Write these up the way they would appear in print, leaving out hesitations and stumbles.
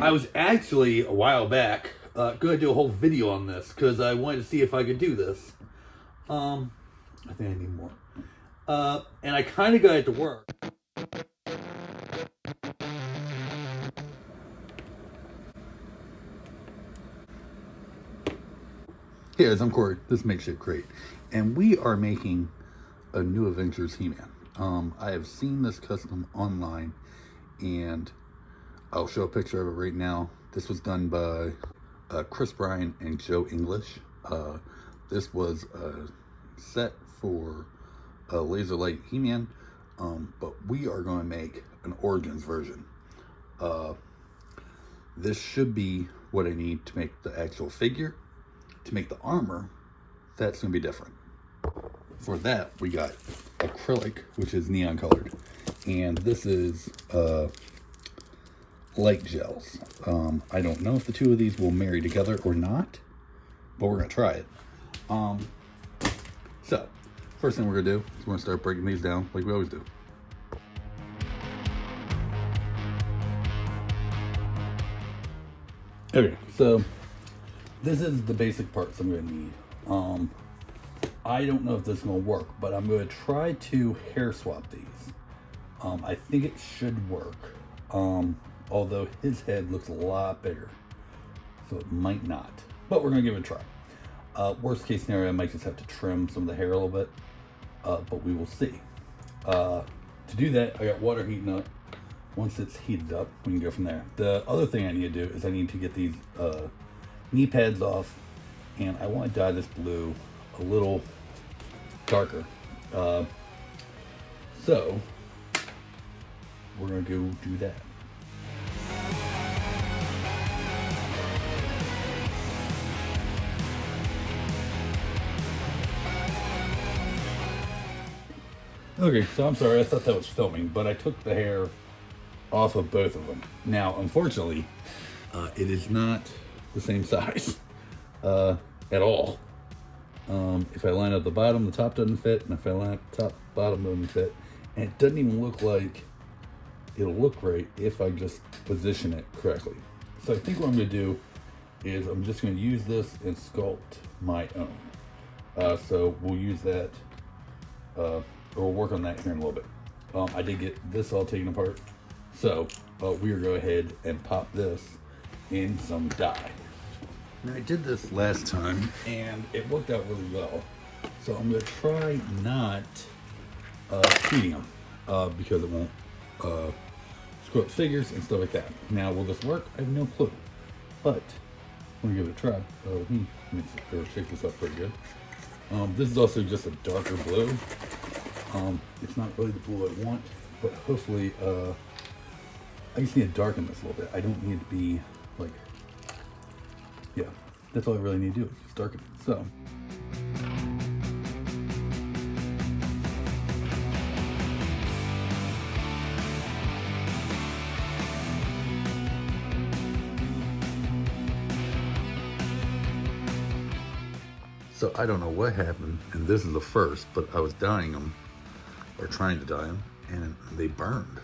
I was actually, a while back, going to do a whole video on this because I wanted to see if I could do this. I think I need more. And I kind of got it to work. Hey guys, I'm Corey. This makes it great. And we are making a new Avengers He-Man. I have seen this custom online, and I'll show a picture of it right now. This was done by Bryan and Joe English. This was a set for a laser light He-Man, but we are going to make an Origins version. This should be what I need to make the actual figure. To make the armor, that's going to be different. For that, we got acrylic, which is neon colored, and this is light gels. I don't know if the two of these will marry together or not, but we're going to try it. So, first thing we're going to do is we're going to start breaking these down like we always do. Okay, so this is the basic parts I'm going to need. I don't know if this is going to work, but I'm going to try to hair swap these. I think it should work, although his head looks a lot bigger, so it might not. But we're going to give it a try. Worst case scenario, I might just have to trim some of the hair a little bit, but we will see. To do that, I got water heating up. Once it's heated up, we can go from there. The other thing I need to do is I need to get these knee pads off, and I want to dye this blue a little darker. So we're gonna go do that. Okay, so I'm sorry, I thought that was filming, but I took the hair off of both of them. Now, unfortunately, it is not the same size at all. If I line up the bottom, the top doesn't fit, and if I line up the top, bottom doesn't fit, and it doesn't even look like it'll look right if I just position it correctly. So I think what I'm going to do is I'm just going to use this and sculpt my own. So we'll use that, or we'll work on that here in a little bit. I did get this all taken apart, so we are going to go ahead and pop this in some dye. Now, I did this last time and it worked out really well, so I'm going to try not heating them because it won't screw up figures and stuff like that. Now, will this work? I have no clue, but I'm going to give it a try. Let me shake this up pretty good. This is also just a darker blue. It's not really the blue I want, but hopefully I just need to darken this a little bit. I don't need to be like, yeah, that's all I really need to do, is just darken it. So I don't know what happened, and this is the first, but I was dyeing them, or trying to dye them, and they burned.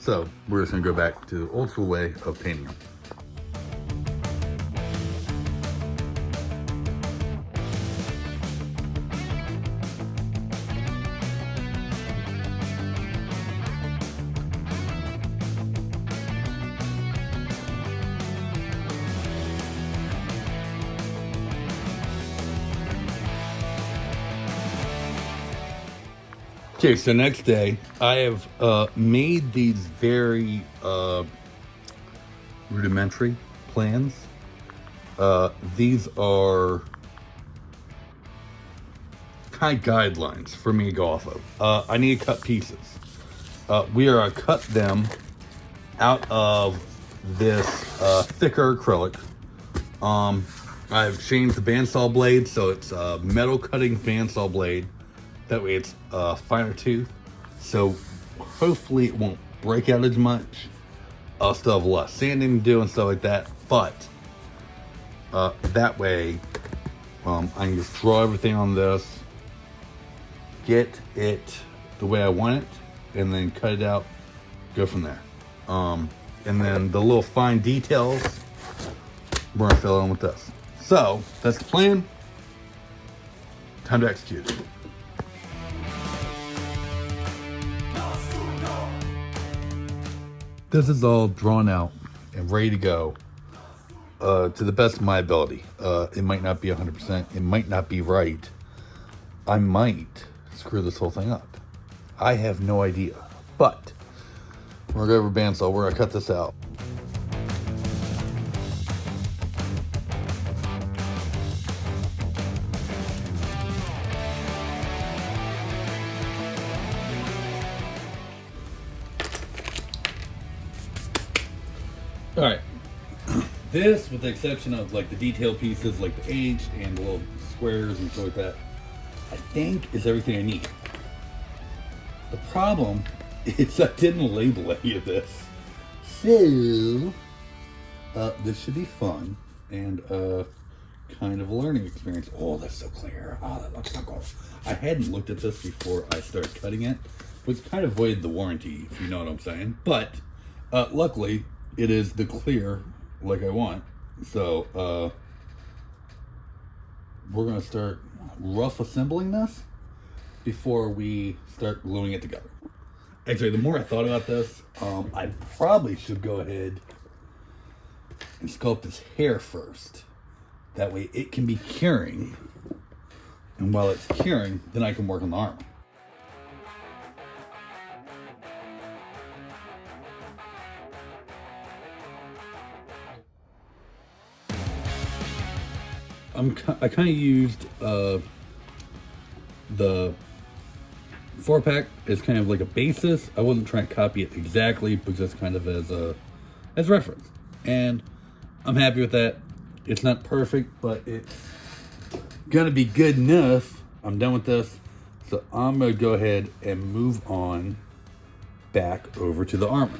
So we're just gonna go back to the old school way of painting them. Okay, so next day, I have made these very rudimentary plans. These are kind of guidelines for me to go off of. I need to cut pieces. We are going to cut them out of this thicker acrylic. I've changed the bandsaw blade, so it's a metal cutting bandsaw blade. That way it's finer tooth, so hopefully it won't break out as much. I'll still have a lot of sanding to do and stuff like that, but that way I can just draw everything on this, get it the way I want it, and then cut it out, go from there. And then the little fine details, we're gonna fill in with this. So that's the plan. Time to execute. This is all drawn out and ready to go to the best of my ability. It might not be 100%. It might not be right. I might screw this whole thing up. I have no idea. But we're going to go over bandsaw. We're going to cut this out. All right. This, with the exception of like the detail pieces, like the H and the little squares and stuff like that, I think is everything I need. The problem is I didn't label any of this. So, this should be fun and kind of a learning experience. Oh, that's so clear. Oh, that looks so cool. I hadn't looked at this before I started cutting it, which kind of voided the warranty, if you know what I'm saying. But, luckily, it is the clear like I want. So, we're going to start rough assembling this before we start gluing it together. Actually, the more I thought about this, I probably should go ahead and sculpt his hair first. That way it can be curing. And while it's curing, then I can work on the armor. I kind of used the 4-pack as kind of like a basis. I wasn't trying to copy it exactly, but just kind of as reference. And I'm happy with that. It's not perfect, but it's gonna be good enough. I'm done with this. So I'm gonna go ahead and move on back over to the armor.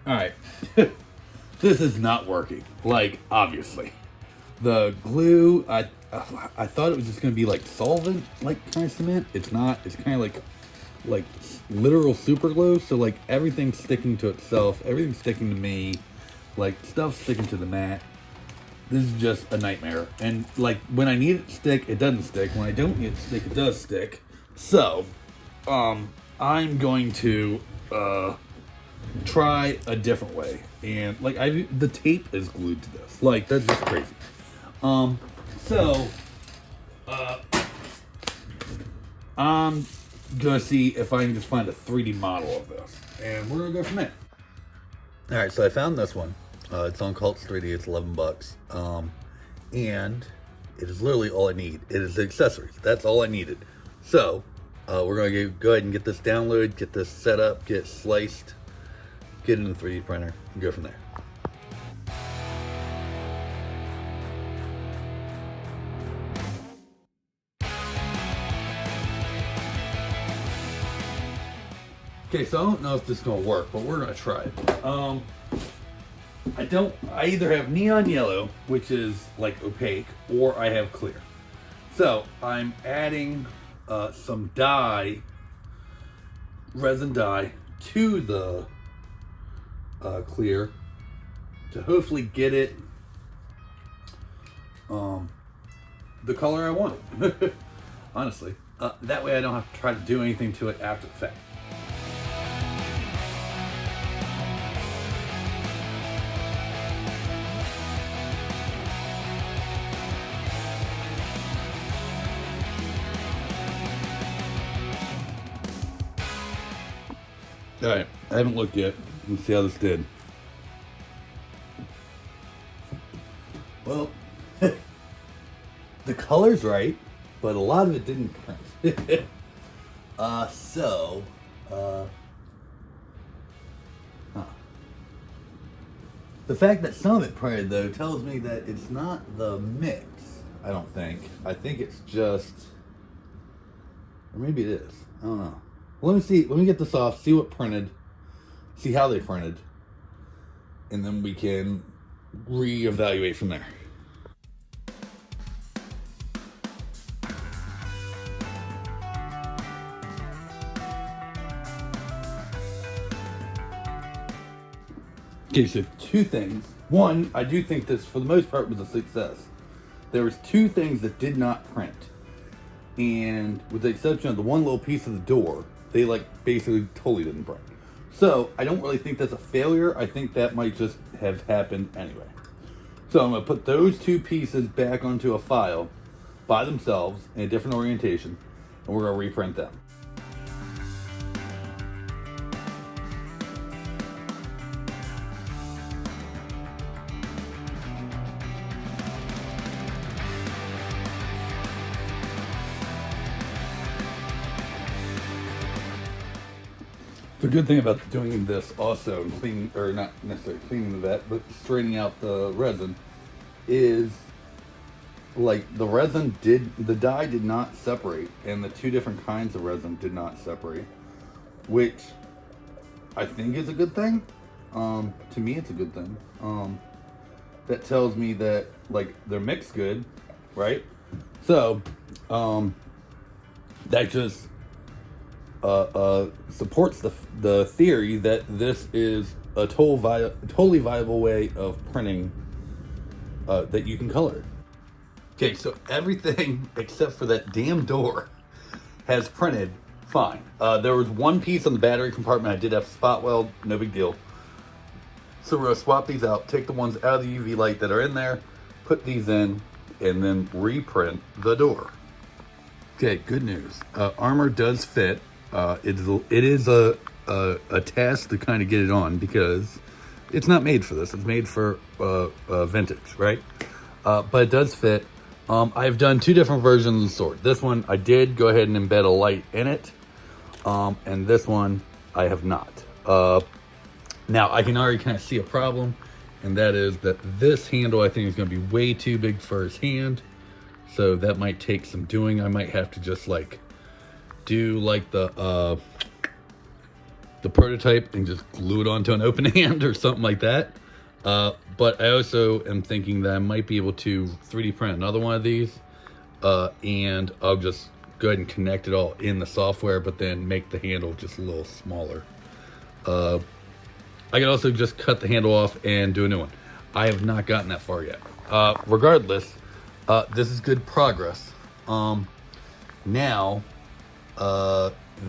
All right, this is not working. Like, obviously, the glue. I thought it was just gonna be like solvent, like kind of cement. It's not. It's kind of like literal super glue. So like everything's sticking to itself. Everything's sticking to me. Like stuff's sticking to the mat. This is just a nightmare. And like when I need it to stick, it doesn't stick. When I don't need it to stick, it does stick. So, I'm going to try a different way. And like the tape is glued to this. Like that's just crazy. I'm gonna see if I can just find a 3D model of this, and we're gonna go from there. All right, so I found this one. It's on Cults 3D. It's $11. And it is literally all I need. It is the accessories. That's all I needed. So we're gonna go ahead and get this downloaded, get this set up, get it sliced, get it in the 3D printer, and go from there. Okay, so I don't know if this is gonna work, but we're gonna try it. I either have neon yellow, which is like opaque, or I have clear. So I'm adding some dye, resin dye, to the clear to hopefully get it the color I want. Honestly, that way I don't have to try to do anything to it after the fact. All right, I haven't looked yet. Let's see how this did. Well, the color's right, but a lot of it didn't print. The fact that some of it printed, though, tells me that it's not the mix. I don't think. I think it's just, or maybe it is. I don't know. Let me see. Let me get this off, see what printed, see how they printed, and then we can reevaluate from there. Okay, so two things. One, I do think this, for the most part, was a success. There was two things that did not print. And with the exception of the one little piece of the door, they like basically totally didn't print. So I don't really think that's a failure. I think that might just have happened anyway. So I'm gonna put those two pieces back onto a file by themselves in a different orientation, and we're gonna reprint them. The good thing about doing this also, cleaning, or not necessarily cleaning the vat, but straightening out the resin, is like the dye did not separate, and the two different kinds of resin did not separate, which I think is a good thing. To me, it's a good thing. That tells me that like they're mixed good, right? So that just supports the theory that this is a totally viable way of printing that you can color. Okay, so everything except for that damn door has printed fine. There was one piece on the battery compartment I did have to spot weld, no big deal. So we're gonna swap these out, take the ones out of the UV light that are in there, put these in, and then reprint the door. Okay, good news. Armor does fit. It is a task to kind of get it on because it's not made for this. It's made for vintage, right? But it does fit. I've done two different versions of the sword. This one I did go ahead and embed a light in it, and this one I have not. Now I can already kind of see a problem, and that is that this handle I think is going to be way too big for his hand, so that might take some doing. I might have to just like do like the prototype and just glue it onto an open hand or something like that. But I also am thinking that I might be able to 3D print another one of these, and I'll just go ahead and connect it all in the software, but then make the handle just a little smaller. I can also just cut the handle off and do a new one. I have not gotten that far yet. Regardless, this is good progress. Now,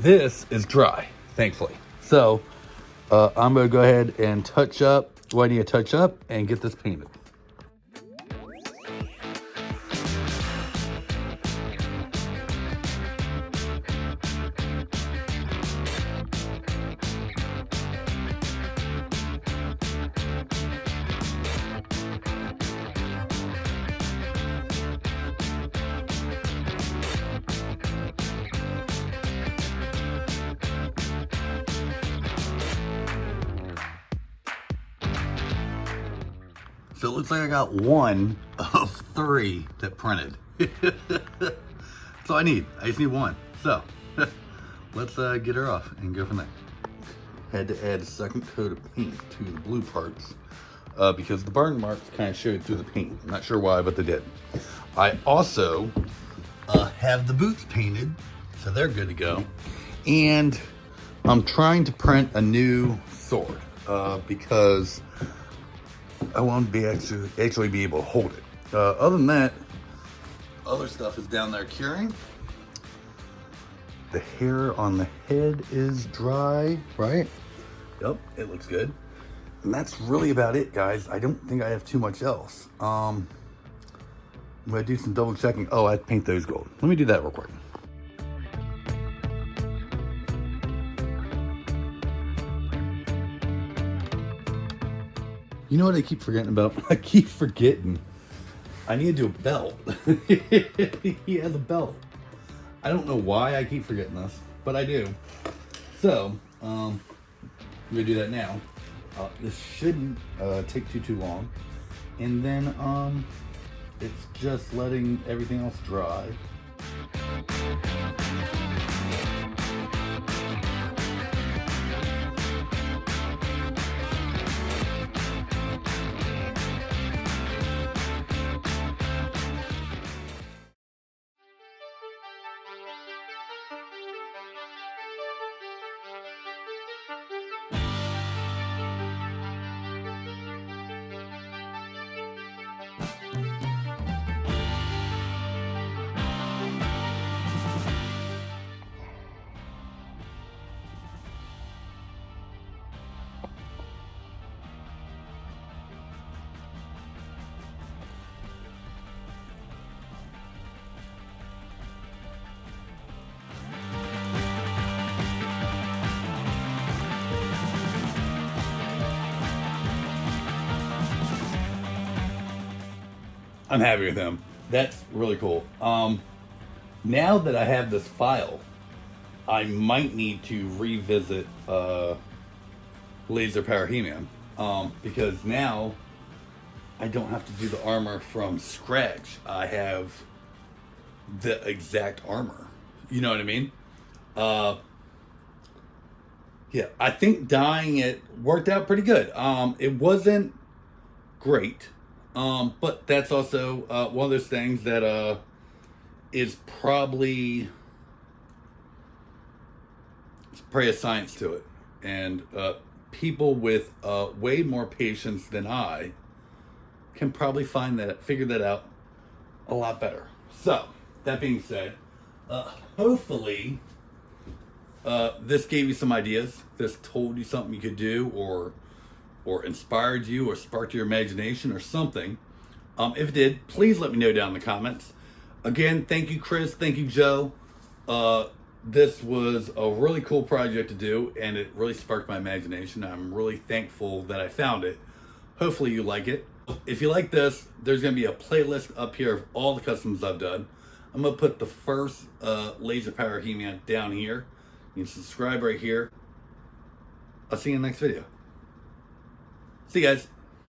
this is dry, thankfully. So, I'm gonna go ahead and touch up what I need to touch up and get this painted. So it looks like I got one of three that printed. That's all I need. I just need one. So let's get her off and go from there. Had to add a second coat of paint to the blue parts because the burn marks kind of showed through the paint. I'm not sure why, but they did. I also have the boots painted, so they're good to go. And I'm trying to print a new sword because I won't be actually be able to hold it. Other than that, other stuff is down there curing. The hair on the head is dry, right? Yep, it looks good. And that's really about it, guys. I don't think I have too much else. I'm gonna do some double checking. Oh, I have to paint those gold. Let me do that real quick. You know what I keep forgetting about? I keep forgetting. I need to do a belt. He has a belt. I don't know why I keep forgetting this, but I do. So, I'm gonna do that now. This shouldn't take too long. And then it's just letting everything else dry. I'm happy with him. That's really cool. Now that I have this file, I might need to revisit Laser Power Heman, because now I don't have to do the armor from scratch. I have the exact armor. You know what I mean? Yeah, I think dyeing it worked out pretty good. It wasn't great. But that's also one of those things that is probably a science to it. And people with way more patience than I can probably figure that out a lot better. So, that being said, hopefully this gave you some ideas. This told you something you could do, or inspired you, or sparked your imagination, or something. If it did, please let me know down in the comments. Again, thank you, Chris. Thank you, Joe. This was a really cool project to do, and it really sparked my imagination. I'm really thankful that I found it. Hopefully you like it. If you like this, there's going to be a playlist up here of all the customs I've done. I'm going to put the first Laser Power He-Man down here. You can subscribe right here. I'll see you in the next video. See you guys.